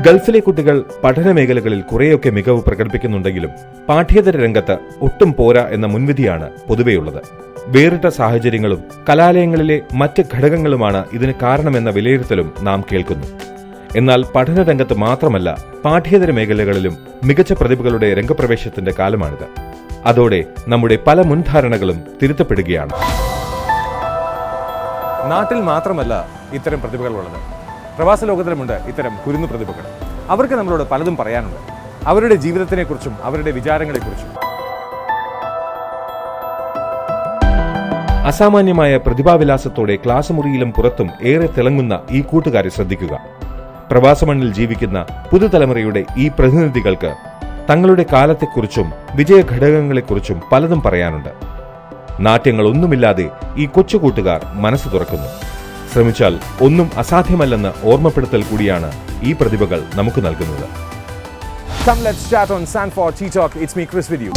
ഗൾഫിലെ കുട്ടികൾ പഠന മേഖലകളിൽ കുറേയൊക്കെ മികവ് പ്രകടിപ്പിക്കുന്നുണ്ടെങ്കിലും പാഠ്യേതര രംഗത്ത് ഒട്ടും പോരാ എന്ന മുൻവിധിയാണ് പൊതുവെയുള്ളത്. വേറിട്ട സാഹചര്യങ്ങളും കലാലയങ്ങളിലെ മറ്റ് ഘടകങ്ങളുമാണ് ഇതിന് കാരണമെന്ന വിലയിരുത്തലും നാം കേൾക്കുന്നു. എന്നാൽ പഠനരംഗത്ത് മാത്രമല്ല, പാഠ്യേതര മേഖലകളിലും മികച്ച പ്രതിഭകളുടെ രംഗപ്രവേശത്തിന്റെ കാലമാണിത്. അതോടെ നമ്മുടെ പല മുൻധാരണകളും തിരുത്തപ്പെടുകയാണ്. നാട്ടിൽ മാത്രമല്ല ഇത്തരം പ്രതിഭകളുള്ളത്, പ്രവാസ ലോകത്തിലുമുണ്ട് ഇത്തരം കുരുന്നു പ്രതിഭകൾ. അവർക്ക് നമ്മളോട് പലതും പറയാനുണ്ട്, അവരുടെ ജീവിതത്തിനെക്കുറിച്ചും അവരുടെ വിചാരങ്ങളെക്കുറിച്ചും. അസാമാന്യമായ പ്രതിഭാവിലാസത്തോടെ ക്ലാസ് മുറിയിലും പുറത്തും ഏറെ തിളങ്ങുന്ന ഈ കൂട്ടുകാരെ ശ്രദ്ധിക്കുക. പ്രവാസമണ്ണിൽ ജീവിക്കുന്ന പുതുതലമുറയുടെ ഈ പ്രതിനിധികൾക്ക് തങ്ങളുടെ കാലത്തെക്കുറിച്ചും വിജയഘടകങ്ങളെക്കുറിച്ചും പലതും പറയാനുണ്ട്. നാട്യങ്ങളൊന്നുമില്ലാതെ ഈ കൊച്ചു കൂട്ടുകാർ മനസ്സ് തുറക്കുന്നു. ശ്രമിച്ചാൽ ഒന്നും അസാധ്യമല്ലെന്ന് ഓർമ്മപ്പെടുത്തൽ കൂടിയാണ് ഈ പ്രതിഭകൾ നമുക്ക് നൽകുന്നത്. Come, let's chat on Sanford Tea Talk. It's me, Chris, with you.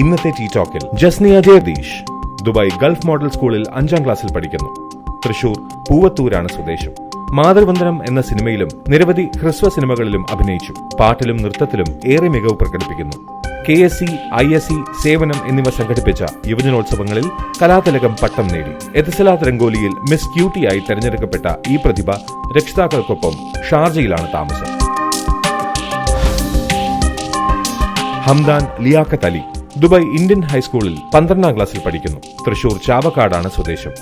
ഇന്നത്തെ ടീ ടോക്കിൽ Jasniya Jayadeesh Dubai gulf model സ്കൂളിൽ 5ാം ക്ലാസ്സിൽ പഠിക്കുന്നു. തൃശൂർ പൂവത്തൂരാണ് സ്വദേശം. മാതൃവന്ദനം എന്ന സിനിമയിലും നിരവധി ഹ്രസ്വ സിനിമകളിലും അഭിനയിച്ചു. പാട്ടിലും നൃത്തത്തിലും ഏറെ മികവ് പ്രകടിപ്പിക്കുന്നു. KSE, ISE, സേവനം എന്നിവ സംഘടിപ്പിച്ച യുവജനോത്സവങ്ങളിൽ കലാതിലകം പട്ടം നേടി. എത്തിസലാത്ത് രംഗോലിയിൽ മിസ് ക്യൂട്ടിയായി തെരഞ്ഞെടുക്കപ്പെട്ട ഈ പ്രതിഭ രക്ഷിതാക്കൾക്കൊപ്പം ഷാർജയിലാണ് താമസം. Hamdan Liaquat Ali Dubai Indian ഹൈസ്കൂളിൽ 12ാം ക്ലാസ്സിൽ പഠിക്കുന്നു. തൃശൂർ ചാവക്കാടാണ് സ്വദേശം.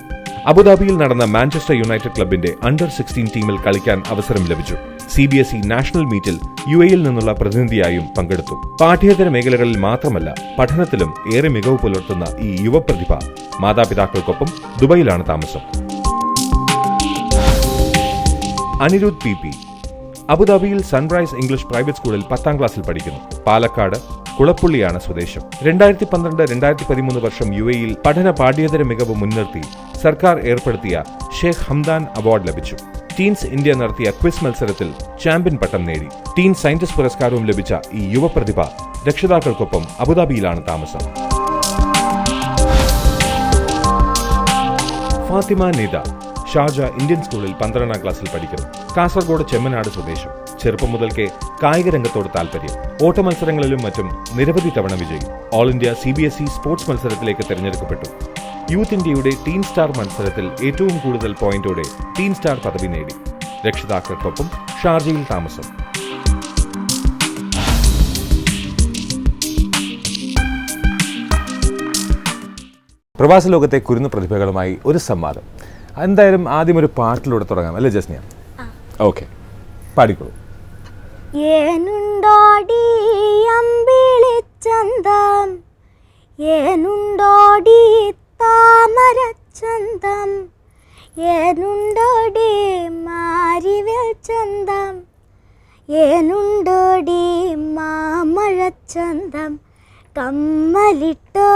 അബുദാബിയിൽ നടന്ന മാഞ്ചസ്റ്റർ യുണൈറ്റഡ് ക്ലബിന്റെ അണ്ടർ 16 ടീമിൽ കളിക്കാൻ അവസരം ലഭിച്ചു. CBSE നാഷണൽ മീറ്റിൽ UAE നിന്നുള്ള പ്രതിനിധിയായും പങ്കെടുത്തു. പാഠ്യേതര മേഖലകളിൽ മാത്രമല്ല, പഠനത്തിലും ഏറെ മികവ് പുലർത്തുന്ന ഈ യുവപ്രതിഭ മാതാപിതാക്കൾക്കൊപ്പം ദുബായിലാണ് താമസം. അനിരുദ്ധ് PP അബുദാബിയിൽ സൺറൈസ് ഇംഗ്ലീഷ് പ്രൈവറ്റ് സ്കൂളിൽ 10ാം ക്ലാസ്സിൽ പഠിക്കുന്നു. പാലക്കാട് കുളപ്പുള്ളിയാണ് സ്വദേശം. 2012-2013 വർഷം UAE പഠന പാഠ്യേതര മികവ് മുൻനിർത്തി സർക്കാർ ഏർപ്പെടുത്തിയ ഷേഖ് ഹംദാൻ അവാർഡ് ലഭിച്ചു. ടീൻസ് ഇന്ത്യ നടത്തിയ ക്വിസ് മത്സരത്തിൽ ചാമ്പ്യൻ പട്ടം നേടി. ടീൻ സയന്റിസ്റ്റ് പുരസ്കാരവും ലഭിച്ച ഈ യുവപ്രതിഭ രക്ഷിതാക്കൾക്കൊപ്പം അബുദാബിയിലാണ് താമസം. ഫാത്തിമ നിദ ഷാർജ ഇന്ത്യൻ സ്കൂളിൽ 12ാം ക്ലാസ്സിൽ പഠിക്കുന്നു. കാസർഗോഡ് ചെമ്മനാട് സ്വദേശം. ചെറുപ്പം മുതൽക്കേ കായിക രംഗത്തോട് താൽപര്യം. ഓട്ട മത്സരങ്ങളിലും മറ്റും നിരവധി തവണ വിജയി. ഓൾ ഇന്ത്യ CBSE സ്പോർട്സ് മത്സരത്തിലേക്ക് തെരഞ്ഞെടുക്കപ്പെട്ടു. യൂത്ത് ഇന്ത്യയുടെ ടീൻ സ്റ്റാർ മത്സരത്തിൽ ഏറ്റവും കൂടുതൽ പോയിന്റോടെ ടീൻ സ്റ്റാർ പദവി നേടി. രക്ഷിതാക്കൾക്കൊപ്പം ഷാർജയിൽ താമസം. പ്രവാസ ലോകത്തെ കുരുന്നു പ്രതിഭകളുമായി ഒരു സംവാദം. എന്തായാലും ആദ്യം ഒരു പാട്ടിലൂടെ തുടങ്ങാം, അല്ലേ ജസ്നിയ? ഓക്കെ, പാടിക്കോളൂ. ഏനുണ്ടോടി അമ്പിളിച്ചന്തം, ഏനുണ്ടോടി താമരച്ചന്തം, ഏനുണ്ടോടി മാരിവേൽ ചന്തം, ഏനുണ്ടോടി മാമഴച്ചന്തം, കമ്മലിട്ടോ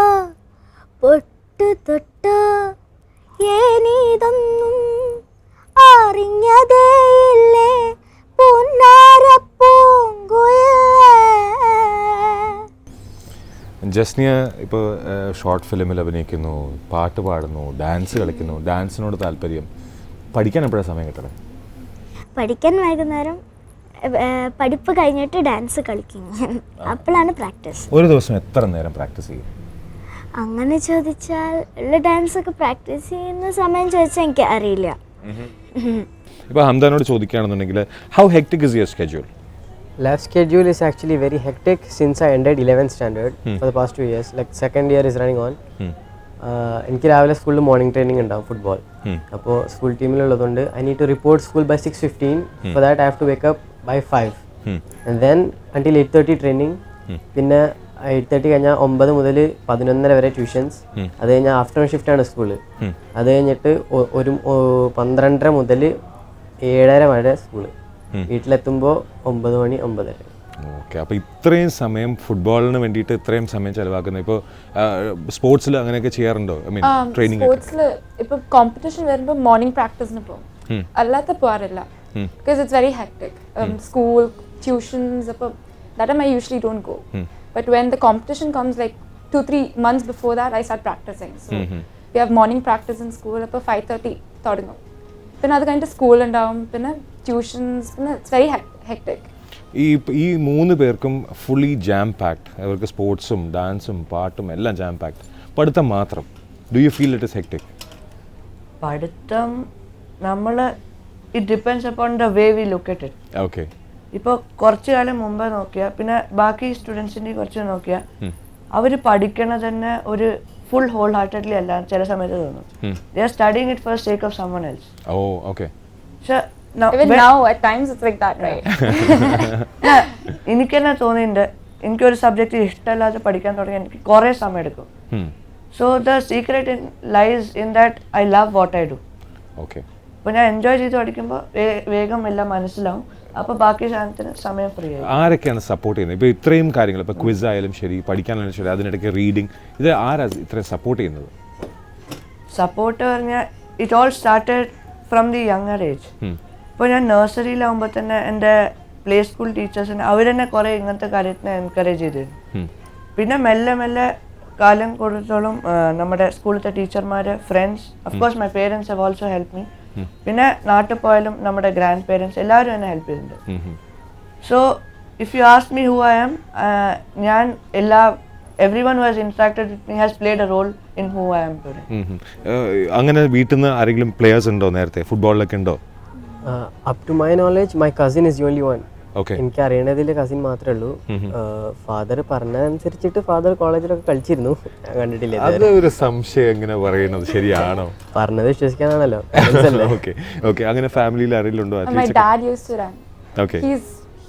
പൊട്ടു തൊട്ടോ ഏനീതൊന്നും അറിഞ്ഞതേയില്ലേ ജസ്നിയ ഇപ്പോൾ ഷോർട്ട് ഫിലിമിൽ അഭിനയിക്കുന്നു, പാട്ട് പാടുന്നു, ഡാൻസ് കളിക്കുന്നു. ഡാൻസിനോട് താല്പര്യം. പഠിക്കാൻ എപ്പോഴാണ് സമയം കിട്ടണേ? പഠിക്കാൻ വൈകുന്നേരം, പഠിപ്പ് കഴിഞ്ഞിട്ട് ഡാൻസ് കളിക്കും. അപ്പോഴാണ് പ്രാക്ടീസ്. ഒരു ദിവസം എത്ര നേരം പ്രാക്ടീസ് ചെയ്യും? അങ്ങനെ ചോദിച്ചാൽ ഉള്ള ഡാൻസ് ഒക്കെ പ്രാക്ടീസ് ചെയ്യുന്ന സമയം ചോദിച്ചാൽ എനിക്ക് അറിയില്ല. ഇപ്പോൾ ഹംദാനോട് ചോദിക്കുകയാണെന്നുണ്ടെങ്കിൽ, how hectic is your schedule? Life schedule is actually very hectic since I ended 11th standard for the past 2 years. Like second year is running on. എനിക്ക് രാവിലെ സ്കൂളിൽ മോർണിംഗ് ട്രെയിനിങ് ഉണ്ടാവും, ഫുട്ബോൾ. അപ്പോൾ school ടീമിലുള്ളതുകൊണ്ട് I need to report school by 6:15. For that I have to wake up by 5. And then until 8:30 training. പിന്നെ 8:30 കഴിഞ്ഞാൽ 9 മുതൽ 11:30 വരെ tuitions. അത് കഴിഞ്ഞാൽ ആഫ്റ്റർനൂൺ ഷിഫ്റ്റാണ് സ്കൂള്. അത് കഴിഞ്ഞിട്ട് 12:30 മുതൽ 7:30 വരെ സ്കൂള്. വീട്ടിലെത്തുമ്പോൾ 9 മണി 9:30. ഓക്കെ, അപ്പോൾ ഇത്രയും സമയം ഫുട്ബോളിന് വേണ്ടിയിട്ട് ഇത്രയും സമയം ചെലവാക്കുന്നത് ഇപ്പോൾ സ്പോർട്സിൽ അങ്ങനെയൊക്കെ ചെയ്യാറുണ്ടോ? ഐ മീൻ ട്രെയിനിങ് സ്പോർട്സിൽ ഇപ്പോൾ കോമ്പറ്റീഷൻ വരുമ്പോൾ മോർണിംഗ് പ്രാക്ടീസിന് പോകും, അല്ലാത്ത പോകാറില്ല. because it's very hectic. School, tuitions, that time I usually don't go. But when the competition comes like 2-3 months before that, I start practicing. So we have morning practice in school. 5:30 തുടങ്ങും. പിന്നെ അത് കഴിഞ്ഞിട്ട് school ഉണ്ടാവും, പിന്നെ tuitions, പിന്നെ it's very hectic. ഈ 3 പേർക്കും fully jam packed, അവർക്ക് സ്പോർട്സും ഡാൻസും പാട്ടും എല്ലാം ജാം പാക്ഡ്. പഠിത്തം മാത്രം, do you feel it is hectic? പഠിത്തം നമ്മൾ it depends upon the way we look at it. Okay. ഇപ്പോൾ കുറച്ചു കാലം മുമ്പ് നോക്കിയാൽ, പിന്നെ ബാക്കി സ്റ്റുഡൻസിൻ്റെ കുറച്ച് നോക്കിയാൽ, അവർ പഠിക്കണത് തന്നെ ഒരു ഫുൾ ഹോൾ ഹാർട്ടഡ്ലി അല്ല ചില സമയത്ത് തോന്നും. They are studying it for sake of someone else. Oh okay. Even now at times it's like that, right? എനിക്ക് തന്നെ തോന്നിയിട്ടുണ്ട്, എനിക്കൊരു സബ്ജക്റ്റ് ഇഷ്ടമല്ലാതെ പഠിക്കാൻ തുടങ്ങി എനിക്ക് കുറേ സമയം എടുക്കും. So the secret lies in that I love what I do. Okay. അപ്പോൾ ഞാൻ എൻജോയ് ചെയ്ത് പഠിക്കുമ്പോൾ വേഗം എല്ലാം മനസ്സിലാവും. അപ്പോൾ ബാക്കി സാധനത്തിന് സമയം ഫ്രീ ആയി. ആരൊക്കെയാണ് സപ്പോർട്ട് ചെയ്യുന്നത്? ഇപ്പോൾ ഇത്രയും കാര്യങ്ങൾ, ഇപ്പോൾ ക്വിസ് ആയാലും ശരി, പഠിക്കാനായാലും ശരി, അതിനിടയ്ക്ക് റീഡിങ്, ഇത് ആരാ ഇത്രയും സപ്പോർട്ട് ചെയ്യുന്നത്? സപ്പോർട്ട് പറഞ്ഞാൽ it all started from the younger age. ഇപ്പോൾ ഞാൻ നഴ്സറിയിലാവുമ്പോൾ തന്നെ എൻ്റെ പ്ലേ സ്കൂൾ ടീച്ചേഴ്സിന് അവർ തന്നെ കുറേ ഇങ്ങനത്തെ കാര്യത്തിന് എൻകറേജ് ചെയ്തിരുന്നു. പിന്നെ മെല്ലെ മെല്ലെ കാലം കൊടുത്തോളം നമ്മുടെ സ്കൂളിലത്തെ ടീച്ചർമാർ, friends, of course my parents have also help me. പിന്നെ നാട്ടിൽ പോയാലും നമ്മുടെ ഗ്രാൻഡ് പേരൻസ് എല്ലാവരും എന്നെ ഹെൽപ്പ് ചെയ്തിട്ടുണ്ട്. So if you ask me who I am, ഞാൻ everyone who has interacted with me has played a role in who I am today. അങ്ങനെ വീട്ടിൽ നിന്ന് ആരെങ്കിലും പ്ലേയേഴ്സ് ഉണ്ടോ നേരത്തെ ഫുട്ബോളിലൊക്കെ ഉണ്ടോ? Up to my knowledge my cousin is the only one. എനിക്ക് അറിയണതിൽ കസിൻ മാത്രമേ ഉള്ളൂ. ഫാദർ പറഞ്ഞതനുസരിച്ചിട്ട് ഫാദർ കോളേജിലൊക്കെ കളിച്ചിരുന്നു, കണ്ടിട്ടില്ല. അത് ഒരു സംശയം എങ്ങനെ പറയുന്നത് ശരിയാണോ? പറഞ്ഞത് വിശ്വസിക്കാനാണല്ലോ. Okay okay. അങ്ങനെ ഫാമിലിയിൽ ആരെങ്കിലും ഉണ്ടോ? My dad used to run. Okay.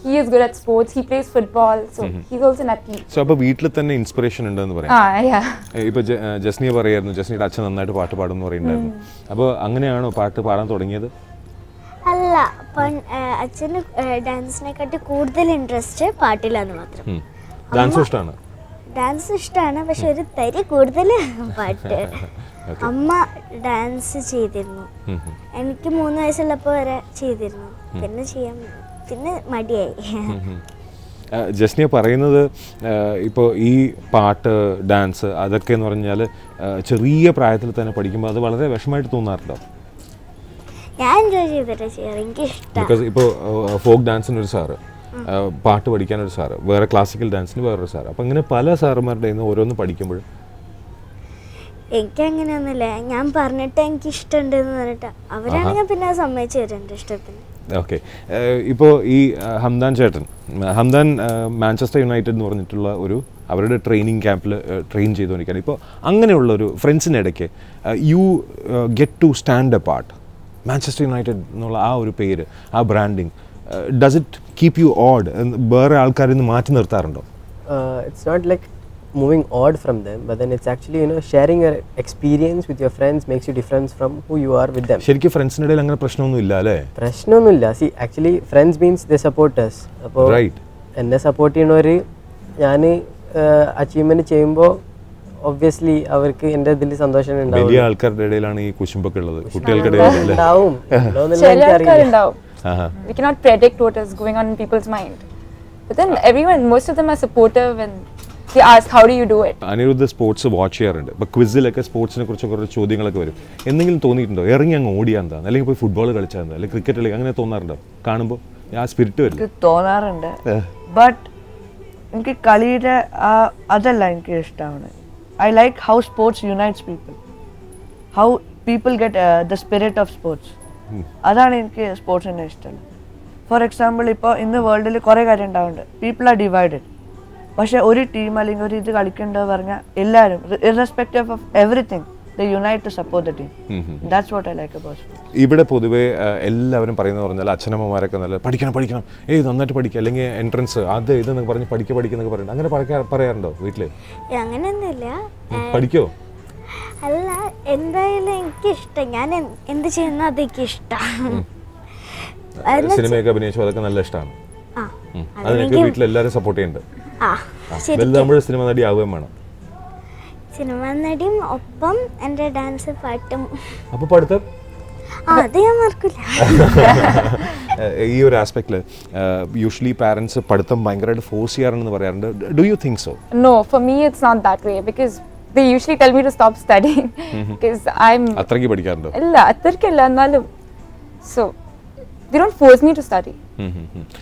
He is good at sports. He plays football, so he's also an athlete. So അപ്പോൾ വീട്ടിൽ തന്നെ ഇൻസ്പിറേഷൻ ഉണ്ടെന്ന് പറയാം. Yeah. ഇപ്പോൾ ജസ്നിയ പറയായിരുന്നു, ജസ്നിയുടെ അച്ഛൻ നന്നായിട്ട് പാട്ട് പാടുമെന്ന് പറയുന്നുണ്ടായിരുന്നു. അപ്പോൾ അങ്ങനെയാണോ പാട്ട് പാടാൻ തുടങ്ങിയത്? അല്ല, അച്ഛന് ഡാൻസിനെക്കാട്ടി കൂടുതൽ ഇൻട്രസ്റ്റ് പാട്ടിലാന്ന് മാത്രം. ഡാൻസ് ഇഷ്ടമാണ്? ഡാൻസ് ഇഷ്ടമാണ്, പക്ഷെ ഒരു തരി കൂടുതൽ പാട്ട്. അമ്മ ഡാൻസ് ചെയ്തിരുന്നു, എനിക്ക് 3 വയസ്സുള്ളപ്പോൾ വരെ ചെയ്തിരുന്നു. പിന്നെ മടിയായി. ജസ്നിയ പറയുന്നത് ഇപ്പോൾ ഈ പാട്ട്, ഡാൻസ് അതൊക്കെ എന്ന് പറഞ്ഞാൽ ചെറിയ പ്രായത്തിൽ തന്നെ പഠിക്കുമ്പോൾ അത് വളരെ വിഷമമായിട്ട് തോന്നാറുണ്ടോ? ഞാൻ എൻജോയ് ചെയ്തിട്ട് ചെയ്യാറ്, എനിക്ക് ഇഷ്ടമാണ്. ബിക്കോസ് ഇപ്പോൾ ഫോക്ക് ഡാൻസിനൊരു സാറ്, പാട്ട് പഠിക്കാനൊരു സാറ്, വേറെ ക്ലാസിക്കൽ ഡാൻസിന് വേറൊരു സാറ്, അപ്പോൾ അങ്ങനെ പല സാറുമാരുടെ നിന്ന് ഓരോന്ന് പഠിക്കുമ്പോൾ എനിക്കങ്ങനെയൊന്നുമില്ല. ഞാൻ പറഞ്ഞിട്ട് എനിക്ക് ഇഷ്ടമുണ്ടെന്ന് പറഞ്ഞിട്ട് അവരാണെങ്കിൽ പിന്നെ സമ്മതിച്ചു തരും എൻ്റെ ഇഷ്ടത്തിന്. ഓക്കെ. ഇപ്പോൾ ഈ ഹംദാൻ ചേട്ടൻ, ഹംദാൻ മാഞ്ചസ്റ്റർ യുണൈറ്റഡ് എന്ന് പറഞ്ഞിട്ടുള്ള ഒരു അവരുടെ ട്രെയിനിങ് ക്യാമ്പിൽ ട്രെയിൻ ചെയ്തുകൊണ്ടിരിക്കുകയാണ്. ഇപ്പോൾ അങ്ങനെയുള്ള ഒരു ഫ്രണ്ട്സിനിടയ്ക്ക് you get to stand a part, Manchester United എന്നുള്ള ആ ഒരു പേര്, ആ branding, does it keep you odd? വേറെ ആൾക്കാരിൽ നിന്ന് മാറ്റി നിർത്താറുണ്ടോ? It's not like moving odd from them, but then it's actually, sharing your experience with your friends makes you different from who you are with them. ശരിക്കും ഫ്രണ്ട്സിനിടയിൽ അങ്ങനെ പ്രശ്നമൊന്നും ഇല്ല അല്ലേ? പ്രശ്നമൊന്നുമില്ല. C actually friends means they support us. അപ്പോൾ എന്നെ support ചെയ്യണവർ ഞാൻ achievement ചെയ്യുമ്പോൾ ഒബ്വിയസ്ലി അവർക്ക് എൻ്റെ ഇതിൽ സന്തോഷം ഉണ്ടാവും. വലിയ ആൾക്കാരുടെ ഇടയിലാണ് ഈ കുശുമ്പൊക്കെ ഉള്ളത്, കുട്ടികൾക്കിടയിൽ ഉണ്ടാവും. We cannot predict what is going on in people's mind, but then most of them are supportive and they ask how do you do it. Aniruddha sports watch ചെയ്യാറുണ്ട്. ഇപ്പോൾ ക്വിസിലൊക്കെ സ്പോർട്സിനെ കുറിച്ച് കുറേ ചോദ്യങ്ങളൊക്കെ വരും. എന്തെങ്കിലും തോന്നിയിട്ടുണ്ടോ ഇറങ്ങി അങ്ങ് ഓടിയാൽ എന്താ, അല്ലെങ്കിൽ പോയി ഫുട്ബോൾ കളിച്ചാൽ എന്താ, അല്ലെങ്കിൽ ക്രിക്കറ്റ് കളി, അങ്ങനെ തോന്നാറുണ്ടോ കാണുമ്പോൾ? ആ സ്പിരിറ്റ് വരും. തോന്നാറുണ്ട്, ബട്ട് എനിക്ക് കളിയുടെ അതല്ല എനിക്ക് ഇഷ്ടമാണ്. I like how sports unites people, how people get the spirit of sports. അതാണ് എനിക്ക് സ്പോർട്സിൻ്റെ ഇഷ്ടം. ഫോർ എക്സാമ്പിൾ, ഇപ്പോൾ ഇന്ന് വേൾഡിൽ കുറേ കാര്യം ഉണ്ടാവുന്നുണ്ട്, പീപ്പിൾ ആർ ഡിവൈഡഡ്. പക്ഷേ ഒരു ടീം അല്ലെങ്കിൽ ഒരു ഇത് കളിക്കേണ്ടത് പറഞ്ഞാൽ എല്ലാവരും irrespective of everything they unite to support the team. That's what I like about sports. ഇവിടെ പൊതുവേ എല്ലാവരും പറയുന്നത് പറഞ്ഞാൽ അച്ഛനമ്മമാരൊക്കെ നല്ല പഠിക്കണം, നന്നായിട്ട് പഠിക്കുക, അല്ലെങ്കിൽ എൻട്രൻസ് അത് ഇതെന്നൊക്കെ പറഞ്ഞ് പഠിക്കുന്നൊക്കെ പറയുന്നത്. അങ്ങനെ പറയാറുണ്ടോ വീട്ടിൽ? അങ്ങനെയൊന്നുമില്ല. പഠിക്കോ? അല്ല, എന്തായാലും എനിക്കിഷ്ടം, ഞാൻ എന്ത് ചെയ്യുന്ന അതെനിക്ക് ഇഷ്ടമാണ്. സിനിമയൊക്കെ അഭിനയിച്ചു, അതൊക്കെ നല്ല ഇഷ്ടമാണ്. അതിനൊക്കെ വീട്ടിൽ എല്ലാവരും സപ്പോർട്ട് ചെയ്യുന്നുണ്ട്. വലുതാകുമ്പോൾ സിനിമ നടി ആവുകയും വേണം. സിനിമ നടിയും ഒപ്പം എൻ്റെ ഡാൻസ് പാട്ടും. അപ്പോൾ പഠിത്തം അത് ഞാൻ മറക്കില്ല. ഈ ഒരു ആസ്പെക്റ്റിൽ യൂഷ്വലി പാരൻസ് പഠിത്തം ഭയങ്കരമായിട്ട് ഫോഴ്സ് ചെയ്യാറെന്ന് പറയാറുണ്ട്. Do you think so? No, for me it's not that way because they usually tell me to stop studying because I'm അത്രയ്ക്ക് പഠിക്കാറുണ്ടോ? illa atharkilla annalum, so they don't force me to study.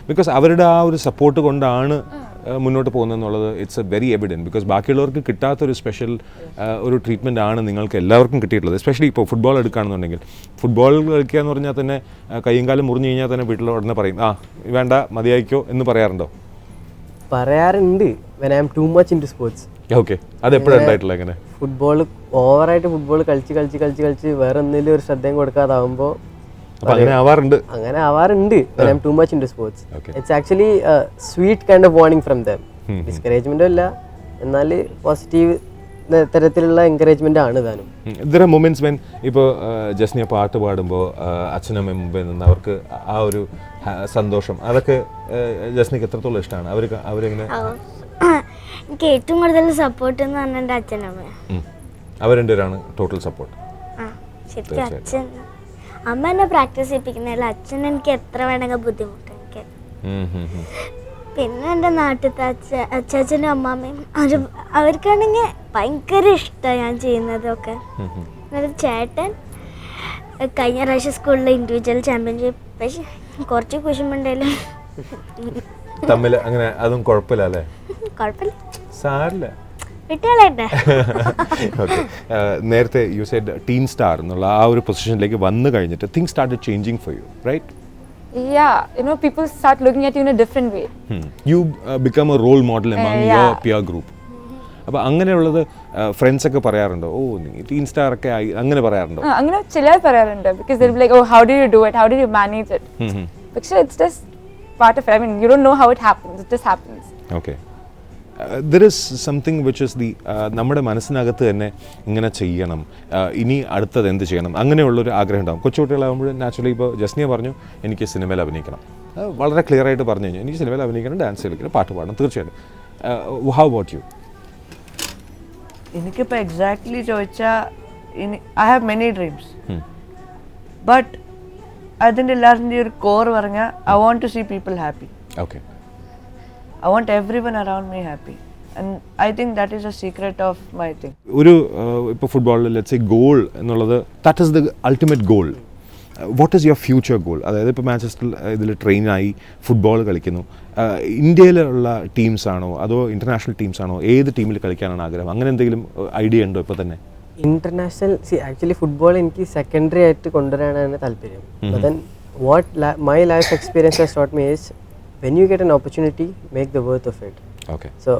Because അവരുടെ ആ ഒരു support കൊണ്ടാണ് മുന്നോട്ട് പോകുന്നതെന്നുള്ളത് it's a very evident. Because ബാക്കിയുള്ളവർക്ക് കിട്ടാത്തൊരു special ഒരു ട്രീറ്റ്മെൻ്റ് ആണ് നിങ്ങൾക്ക് എല്ലാവർക്കും കിട്ടിയിട്ടുള്ളത്. എസ്പെഷ്യലി ഇപ്പോൾ ഫുട്ബോൾ എടുക്കുകയാണെന്നുണ്ടെങ്കിൽ, ഫുട്ബോൾ കളിക്കുക എന്ന് പറഞ്ഞാൽ തന്നെ കയ്യും കാലം മുറിഞ്ഞു കഴിഞ്ഞാൽ തന്നെ വീട്ടിൽ ഉടനെ പറയും, ആ വേണ്ട മതിയായിക്കോ എന്ന് പറയാറുണ്ടോ? പറയാറുണ്ട്, when I am too much into sports. Okay, അത് എപ്പോഴും ഉണ്ടായിട്ടില്ല അങ്ങനെ? ഫുട്ബോൾ ഓവറായിട്ട് ഫുട്ബോൾ കളിച്ച് വേറെ എന്തെങ്കിലും ഒരു ശ്രദ്ധയും കൊടുക്കാതാവുമ്പോൾ അപ്പോൾ അങ്ങനെ ആവാറുണ്ട്. അങ്ങനെ ആവാറുണ്ട് when I am too much into sports. Okay. It's actually a sweet kind of warning from them. ഡിസ്കറേജ്മെന്റും അല്ല, എന്നാൽ പോസിറ്റീവ് തരത്തിലുള്ള എൻകറേജ്മെന്റ് ആണ് താനും. There are moments when ഇപ്പോൾ ജസ്നിയ പാട്ട് പാടുമ്പോൾ അച്ഛനമ്മ മുമ്പിൽ നിന്ന് അവർക്ക് ആ ഒരു സന്തോഷം, അതൊക്കെ ജസ്നിക്ക് എത്രത്തോളം ഇഷ്ടമാണ്? അവരെങ്ങനെ? എനിക്ക് ഏറ്റവും കൂടുതൽ സപ്പോർട്ട് എന്ന് പറഞ്ഞാൽ എൻ്റെ അച്ഛനമ്മ. അവർ രണ്ടുപേരാണ് ടോട്ടൽ സപ്പോർട്ട്. ശരിക്കും അച്ഛൻ, അമ്മ എന്നെ പ്രാക്ടീസ് ചെയ്യിപ്പിക്കുന്നില്ല, അച്ഛൻ എനിക്ക് എത്ര വേണമെങ്കിൽ ബുദ്ധിമുട്ട് എനിക്ക്. പിന്നെ എൻ്റെ നാട്ടിലത്തെ അച്ചാച്ചനും അമ്മാമ്മയും അവർക്കാണെങ്കിൽ ഭയങ്കര ഇഷ്ടമാണ് ഞാൻ ചെയ്യുന്നതൊക്കെ. എന്നൊരു ചേട്ടൻ കഴിഞ്ഞ പ്രാവശ്യം സ്കൂളിൽ ഇൻഡിവിജ്വൽ ചാമ്പ്യൻഷിപ്പ്, പക്ഷെ കുറച്ച് കുശുമ്പുണ്ടായാലും തമ്മിൽ അങ്ങനെ അതും കുഴപ്പമില്ല അല്ലേ? കുഴപ്പമില്ല, സാരില്ല. ഓക്കെ. നേരത്തെ യു സെഡ് ടീം സ്റ്റാർ എന്നുള്ള ആ ഒരു പൊസിഷനിലേക്ക് വന്നു കഴിഞ്ഞിട്ട് things started changing for you, right? Yeah, you know, people start looking at you in a different way. You become a role model among your peer group. അപ്പോൾ അങ്ങനെയുള്ളത് friends ഒക്കെ പറയാറുണ്ടോ? ഓ നീ ടീം സ്റ്റാർ ഒക്കെ ആയി അങ്ങനെ പറയാറുണ്ടോ? അങ്ങനെ ചിലർ പറയാറുണ്ട്, because they'll be like, oh, how did you do it, how did you manage it? Because it's just part of it. I mean, you don't know how it happens, it just happens. Okay. There is something which is the നമ്മുടെ മനസ്സിനകത്ത് തന്നെ ഇങ്ങനെ ചെയ്യണം, ഇനി അടുത്തത് എന്ത് ചെയ്യണം, അങ്ങനെയുള്ളൊരു ആഗ്രഹം ഉണ്ടാകും. കൊച്ചുകുട്ടികളാകുമ്പോൾ നാച്ചുറലി ഇപ്പോൾ ജസ്നിയ പറഞ്ഞു എനിക്ക് സിനിമയിൽ അഭിനയിക്കണം, വളരെ ക്ലിയർ ആയിട്ട് പറഞ്ഞു കഴിഞ്ഞാൽ എനിക്ക് സിനിമയിൽ അഭിനയിക്കണം, ഡാൻസ് കളിക്കണം, പാട്ട് പാടണം, തീർച്ചയായിട്ടും. How about you? എനിക്കിപ്പോൾ എക്സാക്ട്ലി ചോദിച്ചാൽ I have many dreams, but അതിൻ്റെ എല്ലാത്തിൻ്റെ ഒരു കോർ പറഞ്ഞാൽ I want to see people happy. Okay. I want everyone around me happy, and I think that is a secret of my thing. ഒരു ഇപ്പോൾ ഫുട്ബോളിൽ let's say goal എന്നുള്ളത് that is the ultimate goal. What is your future goal? അതായത് ഇപ്പോൾ മാഞ്ചസ്റ്ററിൽ ഇതിൽ ട്രെയിനായി football കളിക്കുന്നു, ഇന്ത്യയിലുള്ള teams ആണോ അതോ ഇൻ്റർനാഷണൽ ടീംസ് ആണോ, ഏത് ടീമിൽ കളിക്കാനാണ് ആഗ്രഹം? അങ്ങനെ എന്തെങ്കിലും ഐഡിയ ഉണ്ടോ ഇപ്പോൾ തന്നെ? ഇന്റർനാഷണൽ ആക്ച്വലി ഫുട്ബോൾ എനിക്ക് സെക്കൻഡറി ആയിട്ട് കൊണ്ടുവരാനാണ് താല്പര്യം. Then what my life experience has taught me is when you get an opportunity, make the worth of it. Okay. So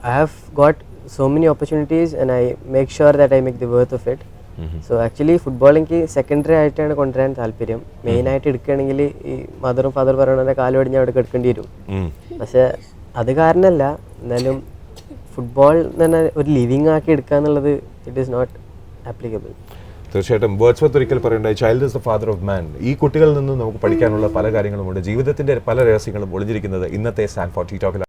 I have got so many opportunities and I make sure that I make the worth of it. So actually football എനിക്ക് secondary ആയിട്ടാണ് കൊണ്ടുവരാൻ താല്പര്യം. മെയിനായിട്ട് എടുക്കുകയാണെങ്കിൽ ഈ മദറും ഫാദറും പറയുന്ന കാലുപടിഞ്ഞ് അവിടെ എടുക്കേണ്ടി വരും. പക്ഷെ അത് കാരണമല്ല, എന്നാലും ഫുട്ബോൾ തന്നെ ഒരു ലിവിങ് ആക്കി എടുക്കുക എന്നുള്ളത് ഇറ്റ് ഈസ് നോട്ട് ആപ്ലിക്കബിൾ. തീർച്ചയായിട്ടും വേർഡ്സ്വർത്ത് ഒരിക്കൽ പറയുണ്ടായി, child is the father of man. ഈ കുട്ടികളിൽ നിന്ന് നമുക്ക് പഠിക്കാനുള്ള പല കാര്യങ്ങളുമുണ്ട്. ജീവിതത്തിന്റെ പല രഹസ്യങ്ങളും ഒളിഞ്ഞിരിക്കുന്നത് ഇന്നത്തെ സാൻഫോർഡ് ടീ ടോക്കിൽ.